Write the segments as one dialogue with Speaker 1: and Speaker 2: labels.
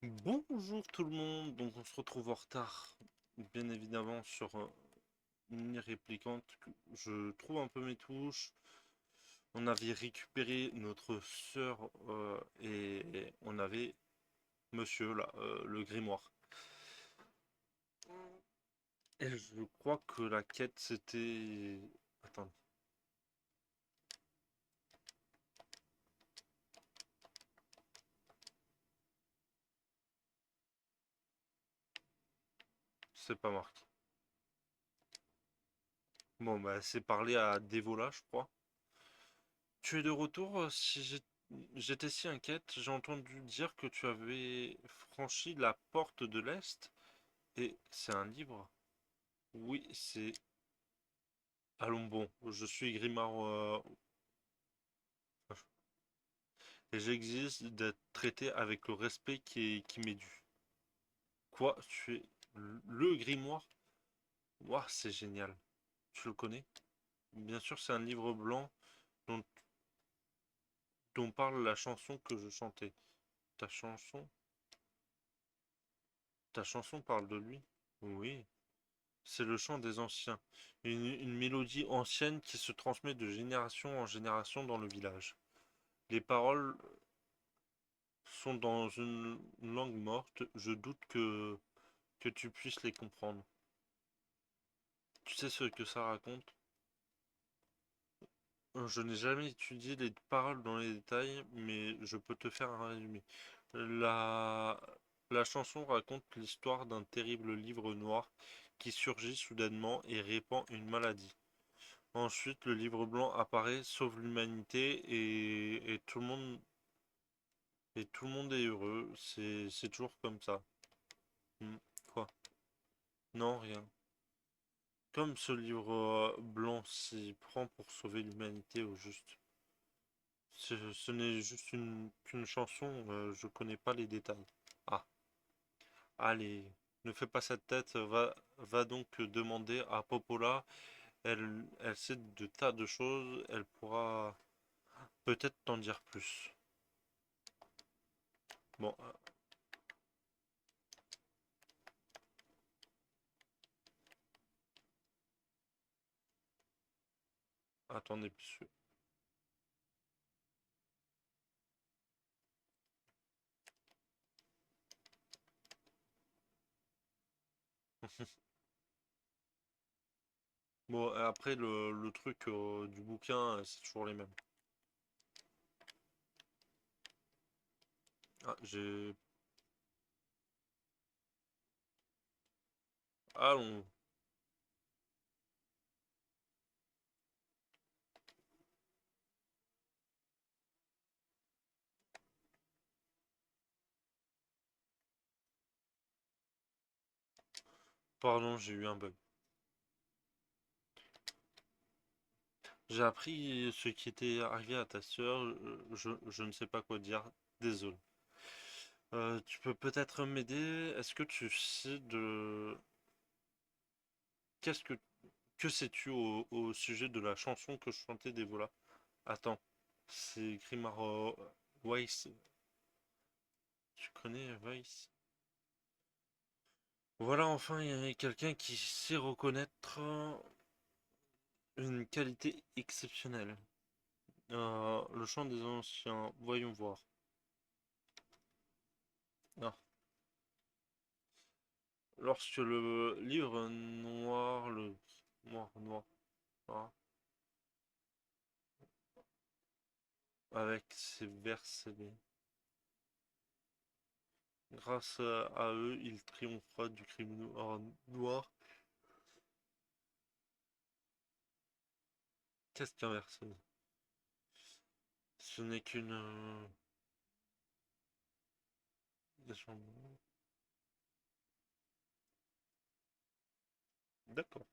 Speaker 1: Bonjour tout le monde, donc on se retrouve en retard, bien évidemment, sur Nier Replicant. Je trouve un peu mes touches. On avait récupéré notre sœur et on avait monsieur là, le grimoire. Et je crois que la quête c'était... Attends, c'est pas marqué. Bon bah c'est parler à Devola je crois. Tu es de retour, si j'étais si inquiète, j'ai entendu dire que tu avais franchi la porte de l'Est. Et c'est un livre? Oui, c'est... Allons bon, je suis Grimard et j'exige d'être traité avec le respect qui m'est dû. Quoi? Tu es le grimoire? Ouah, c'est génial. Tu le connais? Bien sûr, c'est un livre blanc dont, dont parle la chanson que je chantais. Ta chanson? Ta chanson parle de lui? Oui, c'est le chant des anciens. Une mélodie ancienne qui se transmet de génération en génération dans le village. Les paroles sont dans une langue morte, je doute que tu puisses les comprendre. Tu sais ce que ça raconte? Je n'ai jamais étudié les paroles dans les détails, mais je peux te faire un résumé. La, la chanson raconte l'histoire d'un terrible livre noir qui surgit soudainement et répand une maladie. Ensuite, le livre blanc apparaît, sauve l'humanité et tout le monde est heureux. C'est toujours comme ça. Hmm, quoi? Non, rien. Comme ce livre blanc s'y prend pour sauver l'humanité au juste. Ce n'est juste qu'une chanson, je connais pas les détails. Ah, allez, ne fais pas cette tête, va donc demander à Popola, elle sait de tas de choses, elle pourra peut-être t'en dire plus. Bon, attendez, monsieur. Bon, après, le truc du bouquin, c'est toujours les mêmes. Ah, j'ai... Allons, pardon, j'ai eu un bug. J'ai appris ce qui était arrivé à ta sœur, je ne sais pas quoi dire, désolé. Tu peux peut-être m'aider? Est-ce que tu sais de... Qu'est-ce que... Que sais-tu au sujet de la chanson que je chantais des Vola? Attends, c'est Grimard Weiss. Tu connais Weiss? Voilà, enfin, il y a quelqu'un qui sait reconnaître une qualité exceptionnelle. Le chant des anciens, voyons voir. Ah. Lorsque le livre noir, le noir, ah, avec ses versets, grâce à eux, il triomphera du crime noir. Qu'est-ce qu'un verset? Ce n'est qu'une légende. D'accord.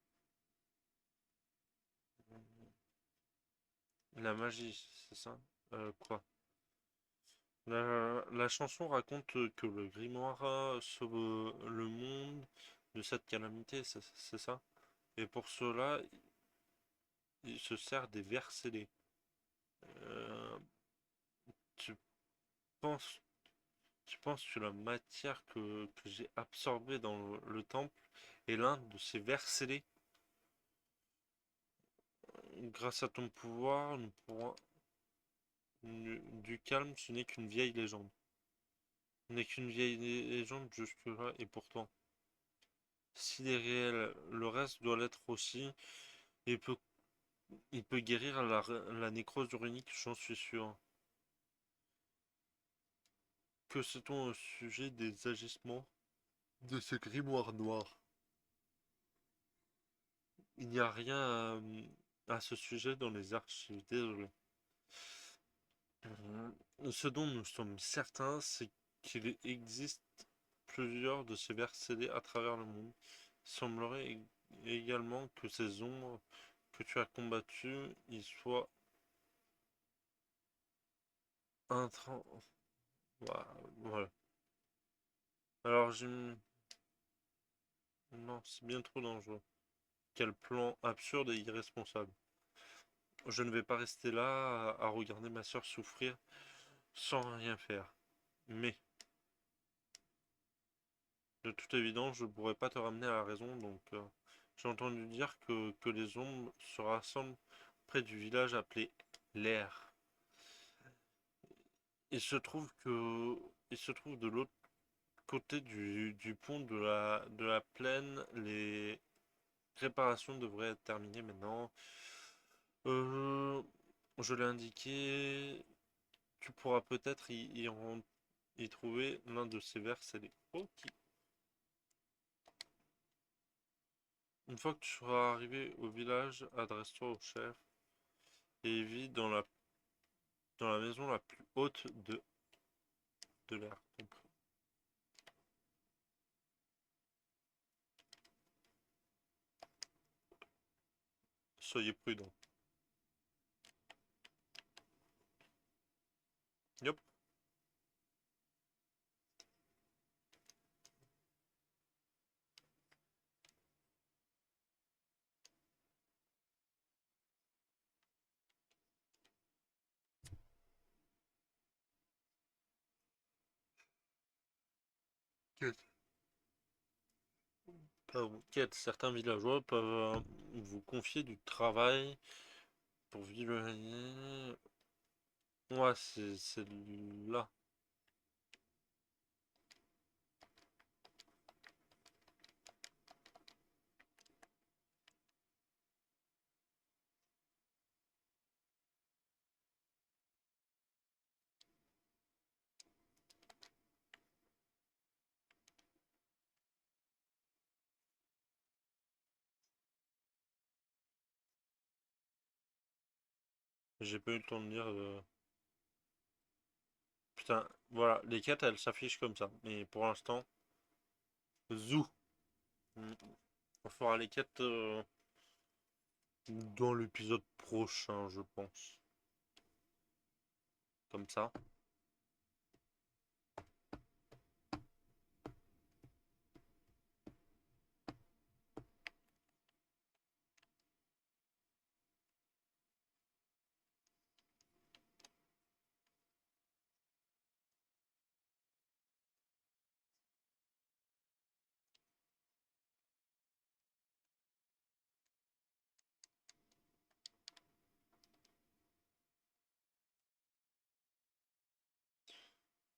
Speaker 1: La magie, c'est ça? Quoi? La chanson raconte que le grimoire sauve le monde de cette calamité, c'est ça? Et pour cela, il se sert des vers scellés. Euh, tu penses Tu penses que la matière que j'ai absorbée dans le temple est l'un de ces vers scellés? Grâce à ton pouvoir, nous pourrons du calme, ce n'est qu'une vieille légende. Ce n'est qu'une vieille légende jusque-là, et pourtant, s'il est réel, le reste doit l'être aussi, et il peut guérir la nécrose runique, j'en suis sûr. Que sait-on au sujet des agissements de ce grimoire noir? Il n'y a rien à ce sujet dans les archives, désolé. Ce dont nous sommes certains, c'est qu'il existe plusieurs de ces vers scellés à travers le monde. Il semblerait également que ces ombres que tu as combattues y soient intran... Voilà. Alors non, c'est bien trop dangereux. Quel plan absurde et irresponsable. Je ne vais pas rester là à regarder ma soeur souffrir sans rien faire. Mais, de toute évidence, je ne pourrais pas te ramener à la raison, donc j'ai entendu dire que les ombres se rassemblent près du village appelé l'Air. Il se trouve de l'autre côté du pont de la plaine, les réparations devraient être terminées maintenant. Euh, je l'ai indiqué, tu pourras peut-être y trouver l'un de ces vers scellés. Ok. Une fois que tu seras arrivé au village, adresse-toi au chef et vis dans la maison la plus haute de l'air. Donc, soyez prudents. Yep. Quête. Pardon. Quête. Certains villageois peuvent vous confier du travail pour vivre. Ouais, c'est là. J'ai pas eu le temps de lire. Putain, voilà, les quêtes elles s'affichent comme ça. Mais pour l'instant, zou. Mm. On fera les quêtes dans l'épisode prochain, je pense. Comme ça.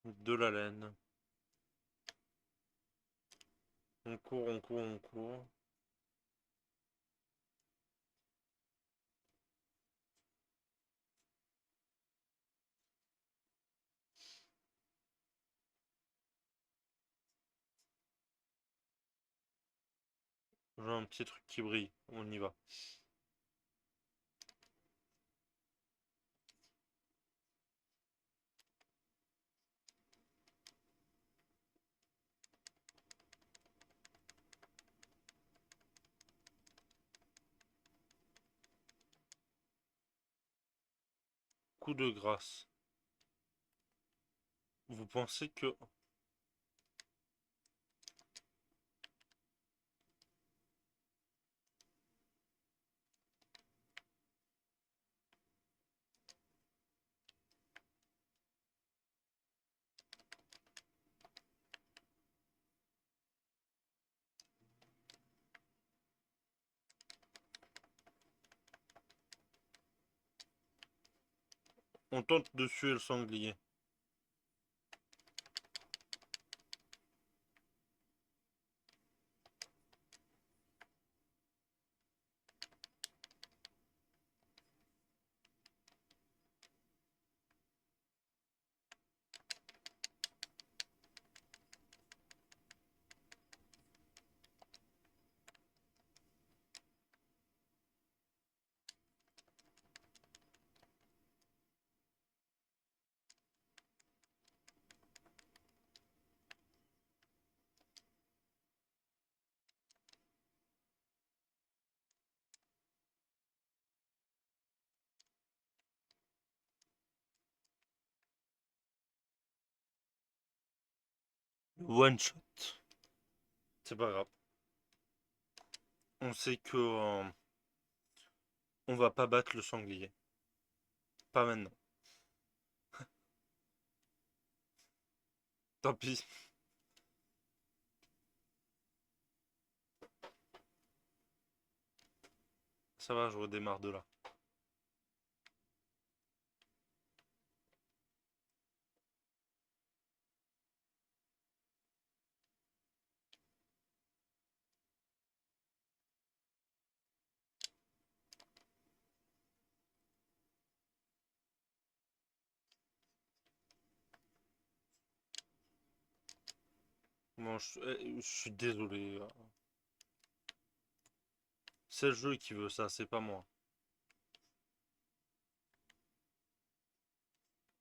Speaker 1: De la laine. On court, on court, on court. J'ai un petit truc qui brille. On y va. Coup de grâce. Vous pensez que... On tente de tuer le sanglier. One shot. C'est pas grave. On sait que on va pas battre le sanglier. Pas maintenant. Tant pis. Ça va, je redémarre de là. Bon, je suis désolé. C'est le jeu qui veut ça, c'est pas moi.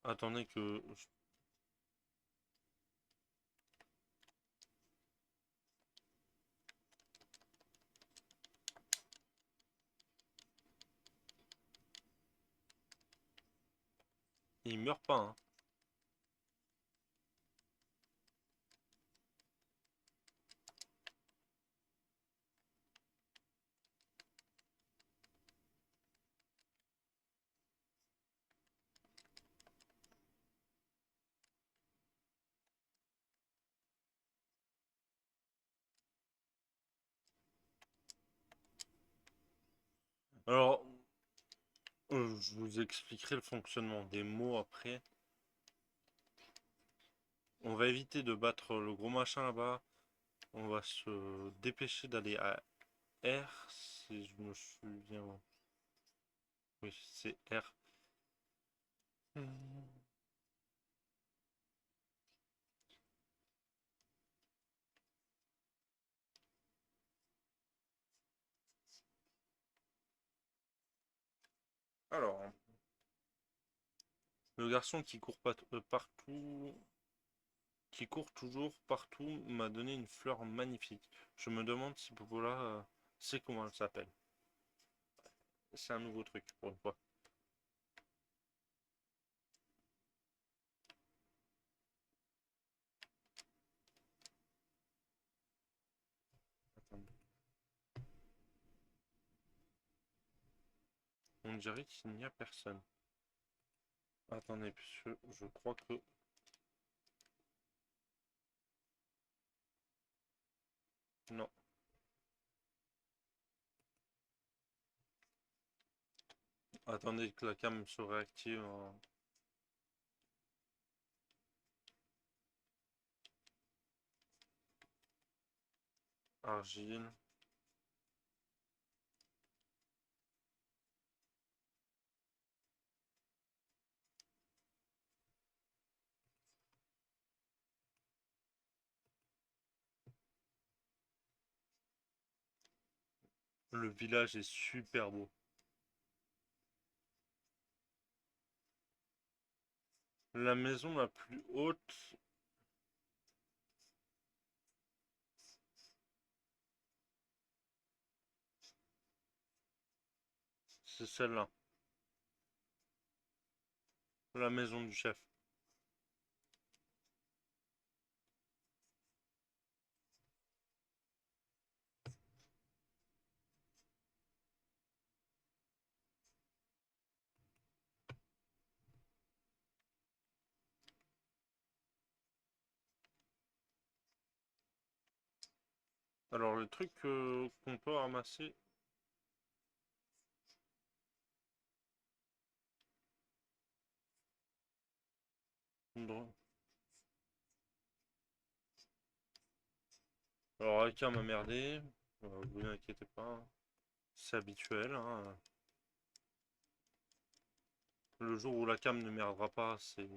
Speaker 1: Attendez que... Il meurt pas, hein. Alors, je vous expliquerai le fonctionnement des mots après. On va éviter de battre le gros machin là-bas. On va se dépêcher d'aller à R, si je me souviens. Oui, c'est R. Alors, le garçon qui court partout, qui court toujours partout, m'a donné une fleur magnifique. Je me demande si Popola sait comment elle s'appelle. C'est un nouveau truc pour une fois. Attendez. On dirait qu'il n'y a personne. Attendez, puisque je crois que... Non. Attendez que la cam se réactive en argile. Le village est super beau. La maison la plus haute, c'est celle-là. La maison du chef. Alors le truc qu'on peut ramasser... Bon. Alors, Aka m'a merdé. Vous inquiétez pas, hein. C'est habituel, hein. Le jour où la cam ne merdera pas, c'est...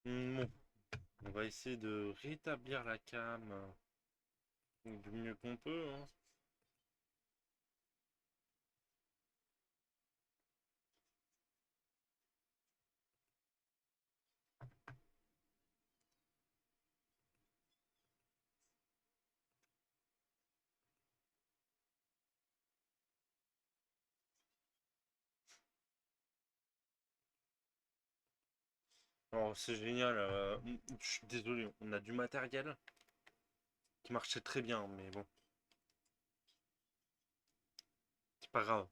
Speaker 1: Bon, on va essayer de rétablir la cam du mieux qu'on peut, hein. Alors, c'est génial. Je suis désolé, on a du matériel qui marchait très bien, mais bon, c'est pas grave.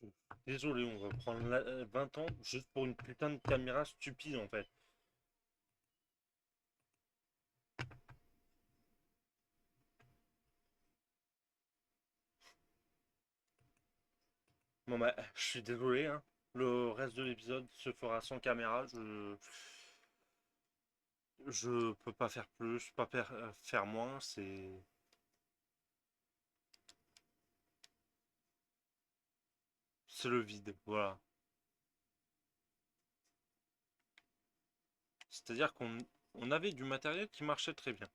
Speaker 1: Je suis désolé, on va prendre 20 ans juste pour une putain de caméra stupide en fait. Bon bah, je suis désolé, hein. Le reste de l'épisode se fera sans caméra. Je peux pas faire plus, pas faire moins. C'est le vide, voilà. C'est-à-dire qu'on avait du matériel qui marchait très bien.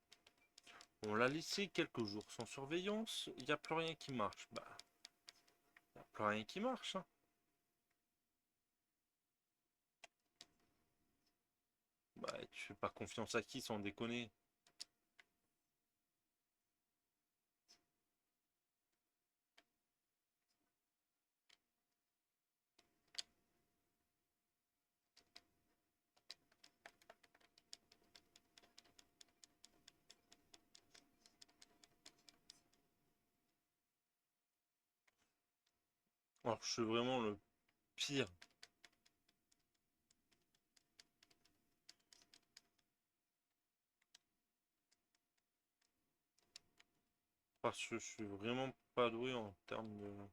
Speaker 1: On l'a laissé quelques jours sans surveillance, il n'y a plus rien qui marche. Bah, il n'y a plus rien qui marche, hein. Bah, tu fais pas confiance à qui sans déconner. Alors, je suis vraiment le pire. Parce que je suis vraiment pas doué en termes de...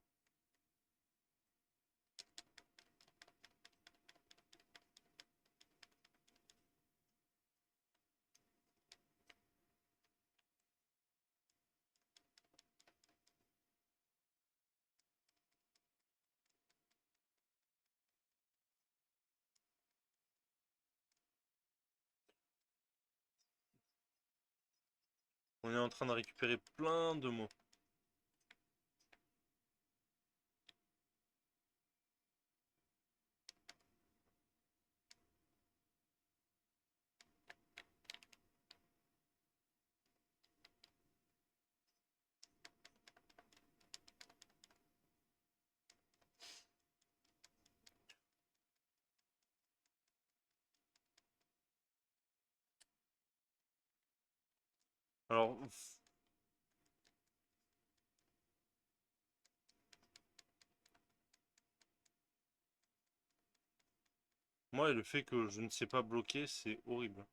Speaker 1: On est en train de récupérer plein de mots. Alors, moi, le fait que je ne sais pas bloquer, c'est horrible.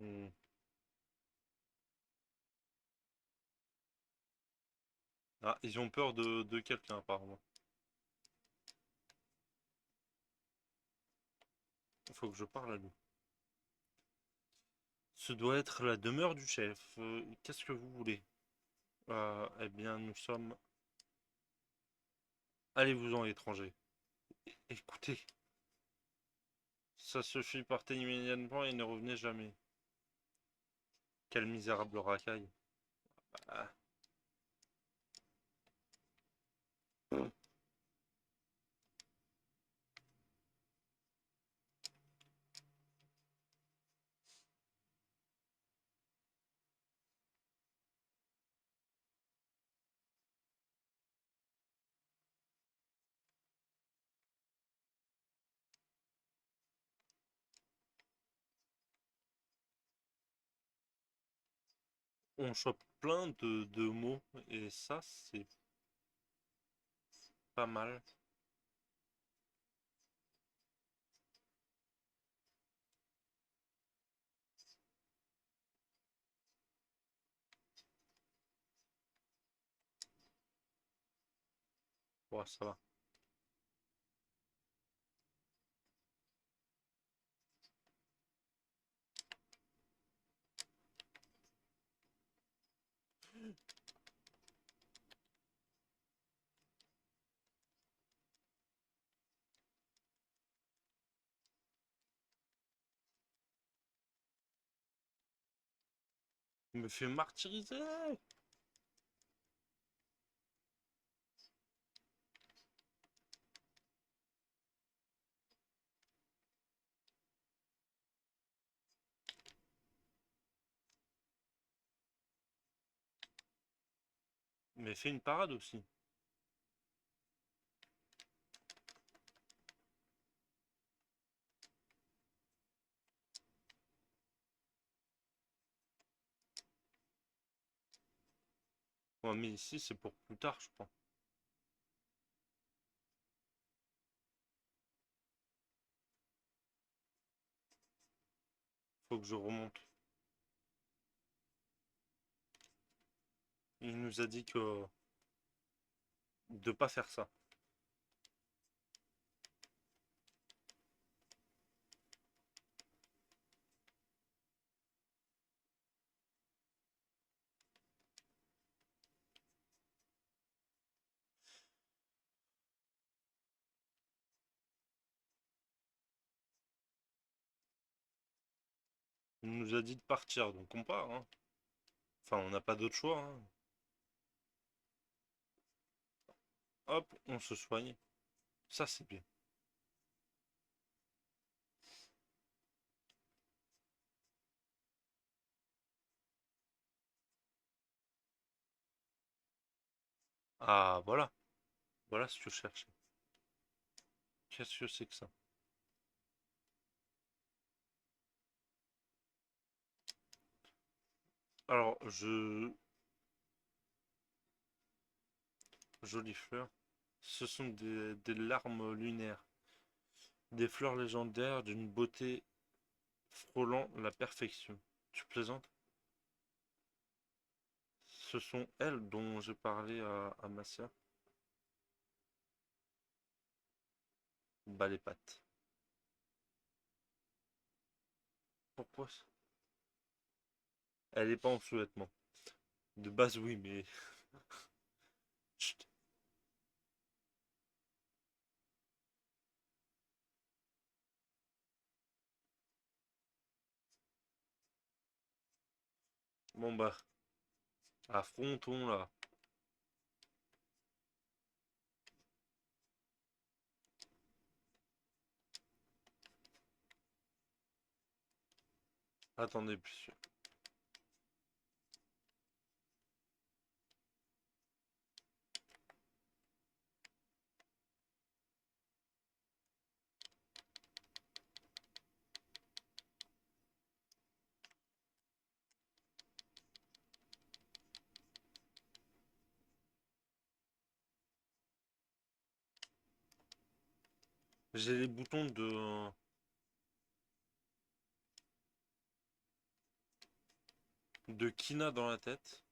Speaker 1: Hmm. Ah, ils ont peur de quelqu'un, apparemment. Il faut que je parle à lui. Ce doit être la demeure du chef. Qu'est-ce que vous voulez? Eh bien, nous sommes... Allez-vous-en, étranger. Écoutez, ça suffit, partez immédiatement et ne revenez jamais. Quelle misérable racaille. Ah. On chope plein de mots et ça, c'est pas mal. Ouais, ça va. Il me fait martyriser. Mais fait une parade aussi. Ouais, mais ici, c'est pour plus tard, je crois. Faut que je remonte. Il nous a dit que de pas faire ça. Il nous a dit de partir, donc on part, hein. Enfin, on n'a pas d'autre choix, hein. Hop, on se soigne. Ça, c'est bien. Ah, voilà. Voilà ce que je cherchais. Qu'est-ce que c'est que ça? Alors, Jolie fleur. Ce sont des larmes lunaires. Des fleurs légendaires d'une beauté frôlant la perfection. Tu plaisantes? Ce sont elles dont j'ai parlé à ma sœur. Bah les pattes. Pourquoi ça? Elle est pas en sous-vêtements. De base, oui, mais... Chut. Bon bah, affrontons là. Attendez, puis j'ai les boutons de Kina dans la tête.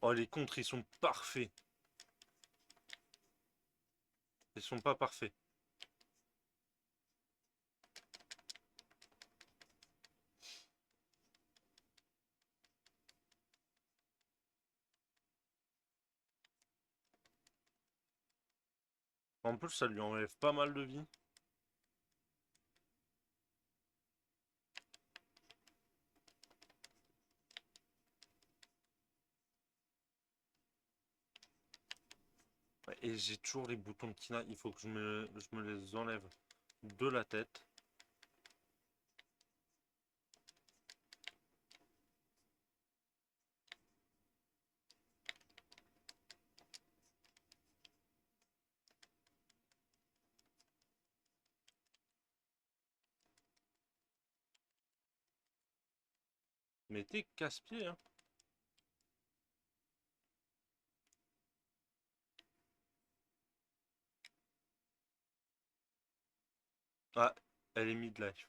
Speaker 1: Oh, les contres, ils sont parfaits. Ils sont pas parfaits. En plus, ça lui enlève pas mal de vie. Ouais, et j'ai toujours les boutons de Kina. Il faut que je me les enlève de la tête. Mais t'es casse-pied, hein. Ah, elle est mid-life.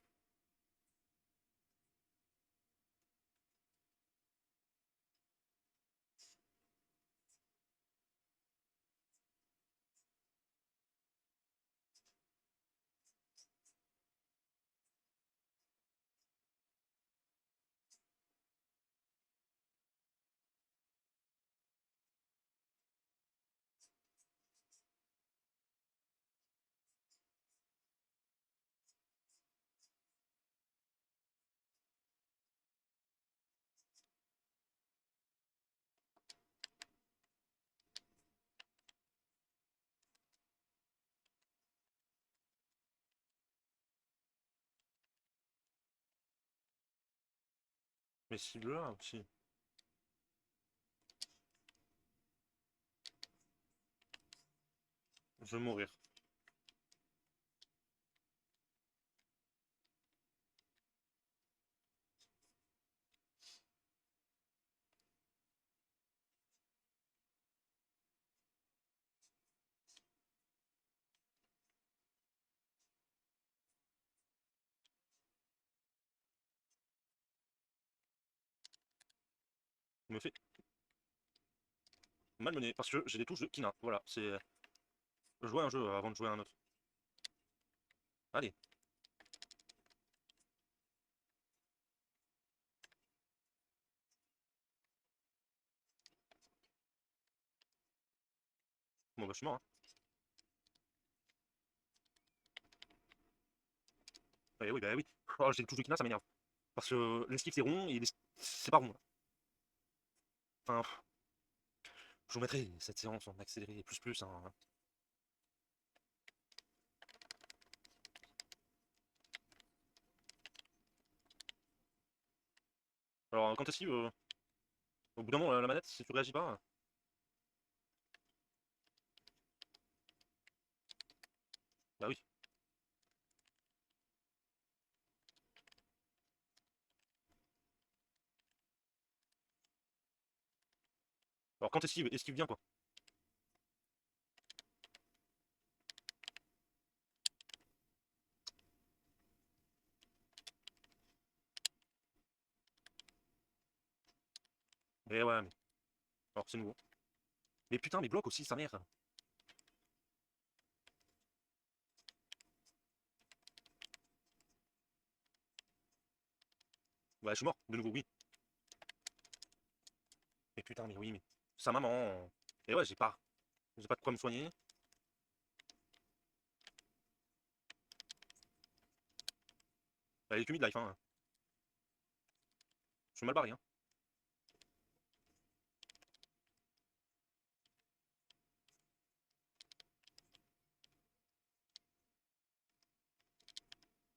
Speaker 1: Mais si là aussi. Je vais mourir. Je me fais malmener parce que j'ai des touches de Kina. Voilà, c'est jouer un jeu avant de jouer un autre. Allez. Bon bah je suis mort, hein. Eh oui, bah oui. Oh, j'ai des touches de Kina, ça m'énerve. Parce que l'esquive c'est rond et c'est pas rond. Enfin, je vous mettrai cette séance en accéléré plus, hein. Alors quand t'esquives, au bout d'un moment la manette, si tu réagis pas. Bah oui. Alors quand t'esquives, esquive bien quoi. Et ouais, mais. Alors c'est nouveau. Mais putain, mais bloque aussi, sa mère. Ouais, je suis mort, de nouveau, oui. Mais putain, mais oui, mais. Sa maman. Et ouais, j'ai pas. J'ai pas de quoi me soigner. Elle est que mid-life, hein. Je suis mal barré, hein.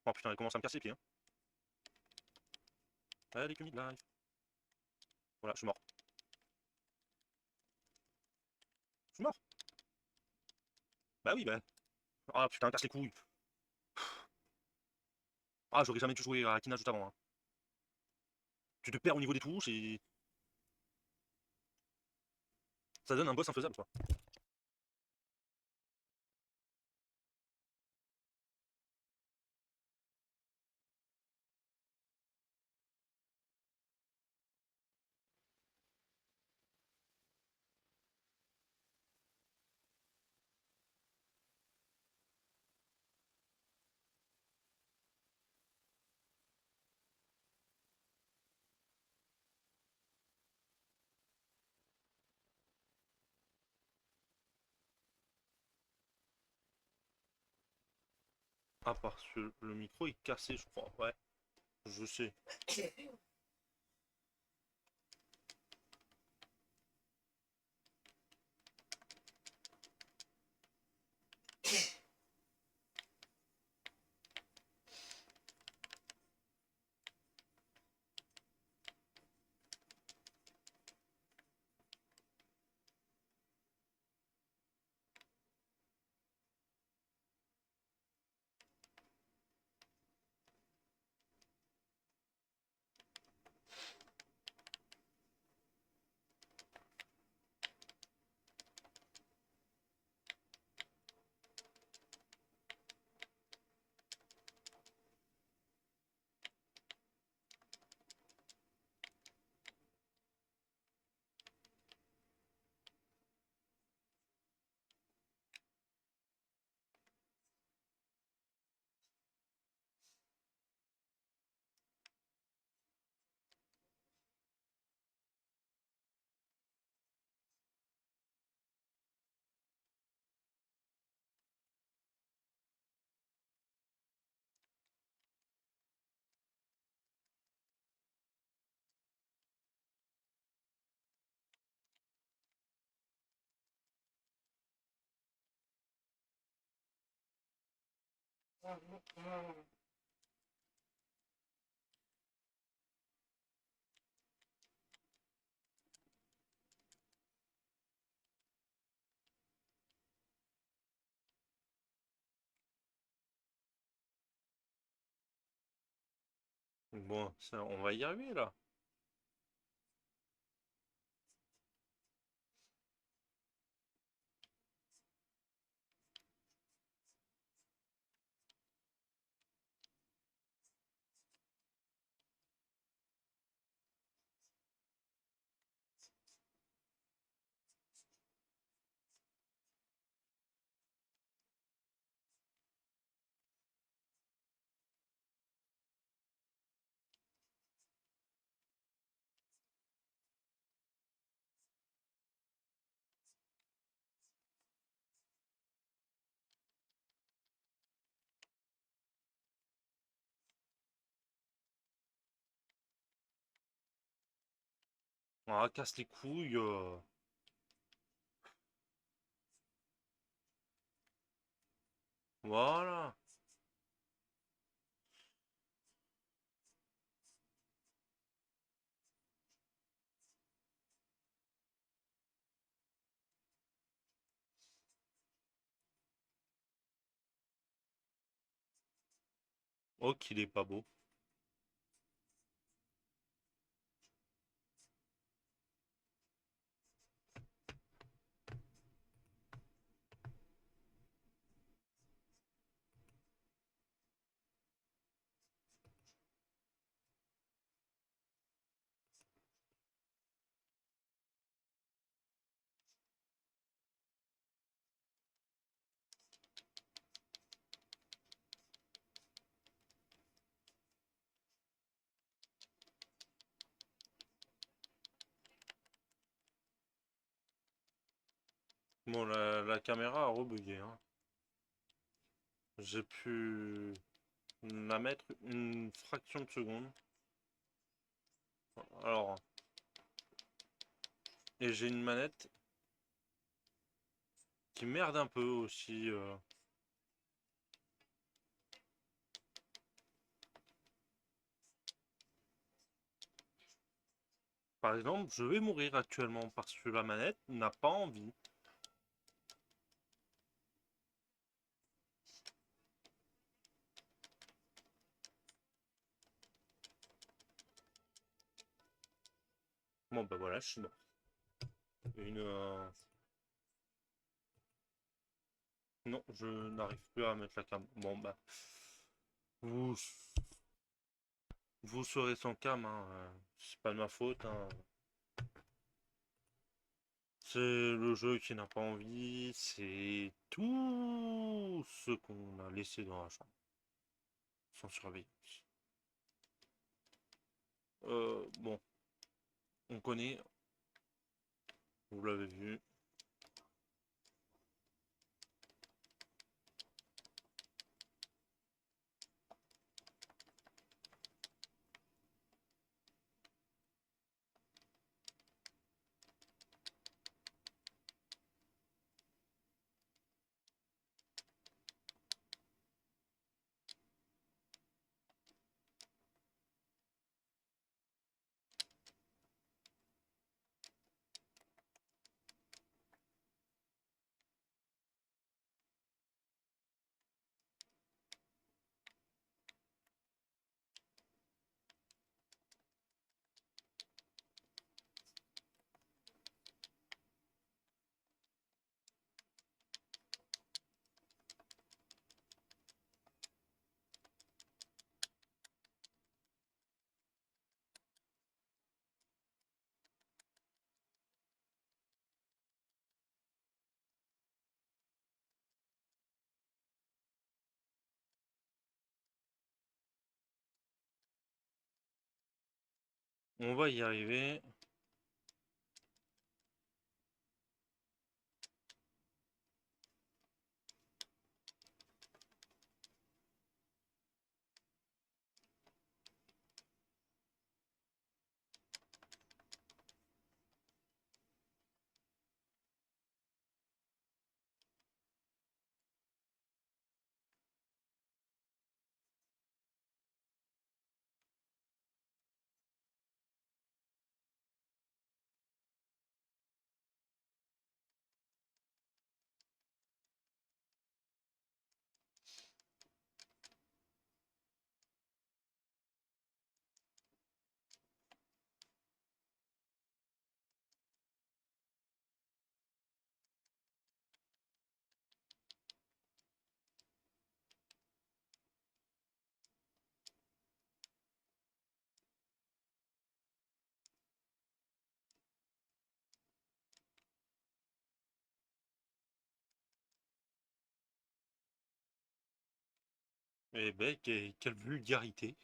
Speaker 1: Oh putain, elle commence à me casser les pieds, hein. Elle est que mid-life. Voilà, je suis mort. Je suis mort. Bah oui, bah. Ah putain, casse les couilles. Ah, j'aurais jamais dû jouer à Akina juste avant, hein. Tu te perds au niveau des touches et. Ça donne un boss infaisable, quoi. Ah, parce que le micro est cassé, je crois. Ouais, je sais. Bon, ça, on va y arriver là. Ah, casse les couilles. Voilà. Oh, qu'il est pas beau. Bon, la caméra a rebugué, hein. J'ai pu la mettre une fraction de seconde. Alors, et j'ai une manette qui merde un peu aussi. Par exemple, je vais mourir actuellement parce que la manette n'a pas envie. Bon, bah voilà, je suis mort. Une, Non, je n'arrive plus à mettre la cam. Bon, bah, vous, vous serez sans cam, hein. C'est pas de ma faute, hein. C'est le jeu qui n'a pas envie, c'est tout ce qu'on a laissé dans la chambre, sans surveillance. Bon, on connaît, vous l'avez vu. On va y arriver. Eh ben, quelle vulgarité.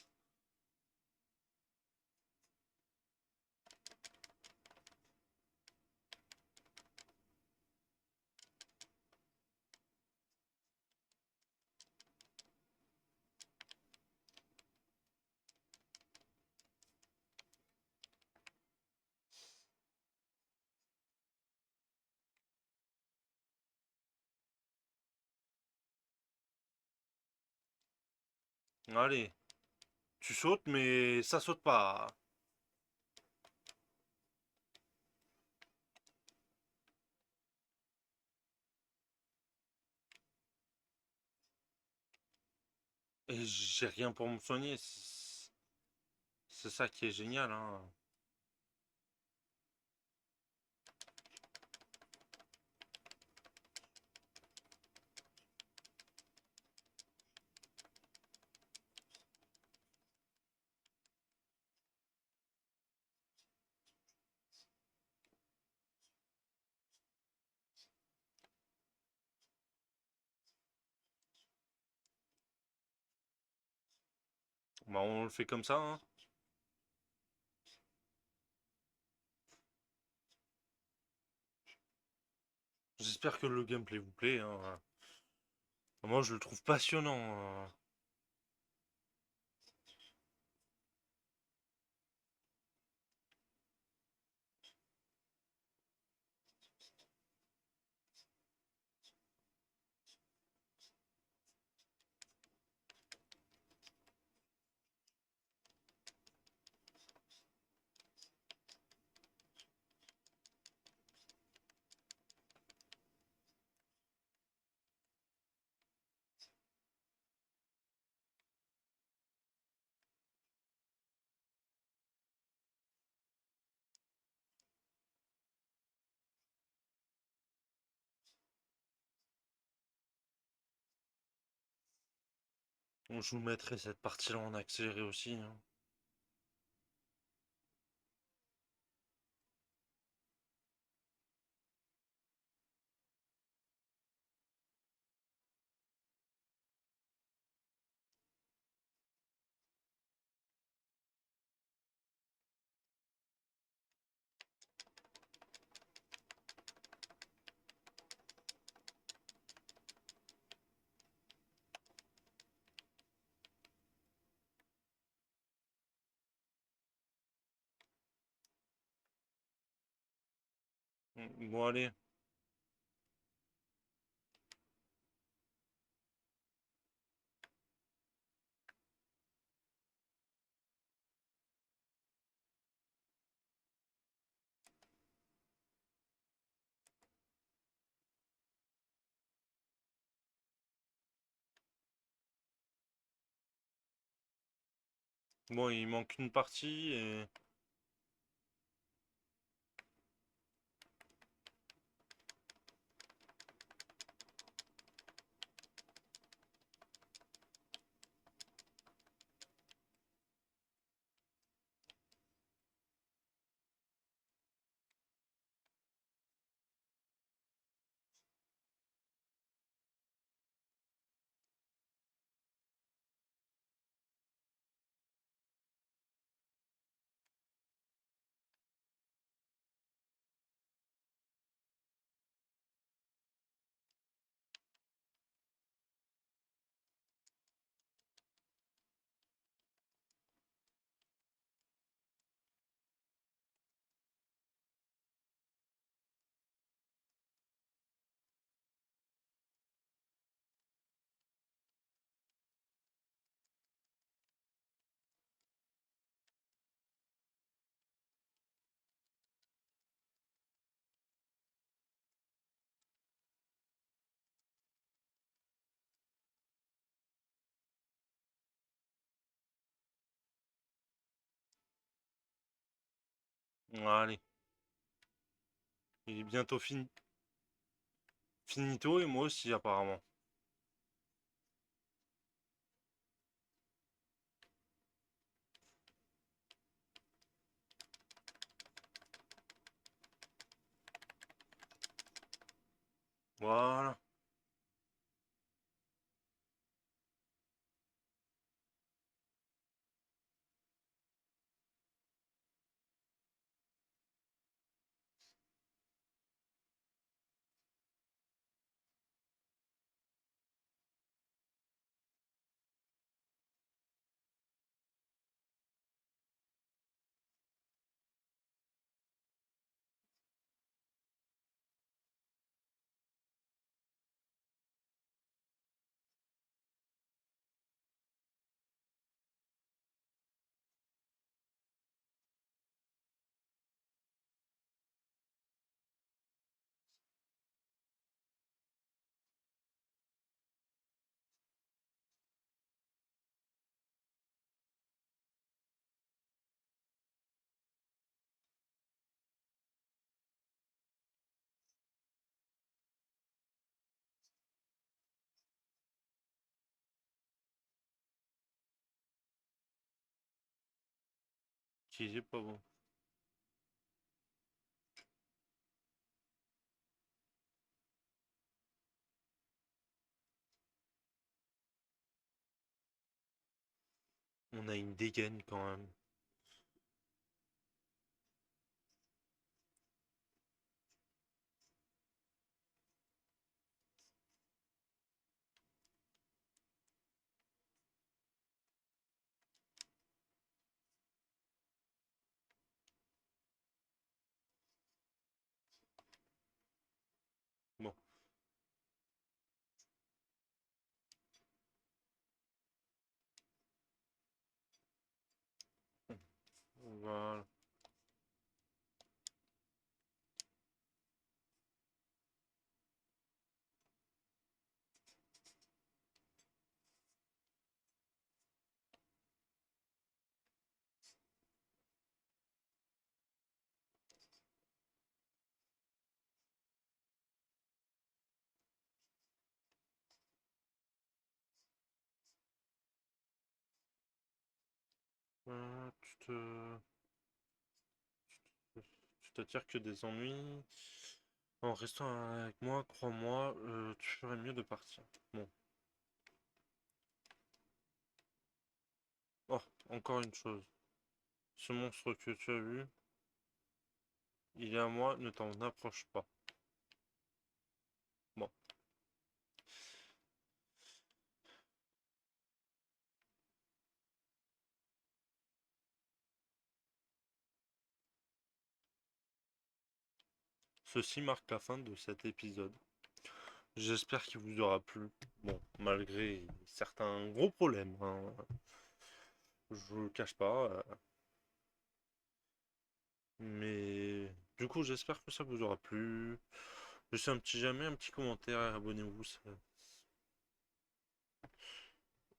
Speaker 1: Allez, tu sautes, mais ça saute pas. Et j'ai rien pour me soigner. C'est ça qui est génial, hein. Bah, on le fait comme ça, hein. J'espère que le gameplay vous plaît, hein. Moi, je le trouve passionnant, hein. Donc, je vous mettrai cette partie-là en accéléré aussi, hein. Bon, allez. Bon, il manque une partie et... Allez, il est bientôt finito et moi aussi apparemment. Voilà. Qui est pas bon. On a une dégaine quand même. Bon, voilà. Tu t'attires que des ennuis. En restant avec moi, crois-moi, tu ferais mieux de partir. Bon. Oh, encore une chose. Ce monstre que tu as vu, il est à moi, ne t'en approche pas. Bon. Ceci marque la fin de cet épisode. J'espère qu'il vous aura plu. Bon, malgré certains gros problèmes, hein, je vous le cache pas. Mais du coup, j'espère que ça vous aura plu. Laissez un petit jamais, un petit commentaire, abonnez-vous.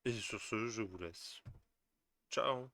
Speaker 1: Et sur ce, je vous laisse. Ciao!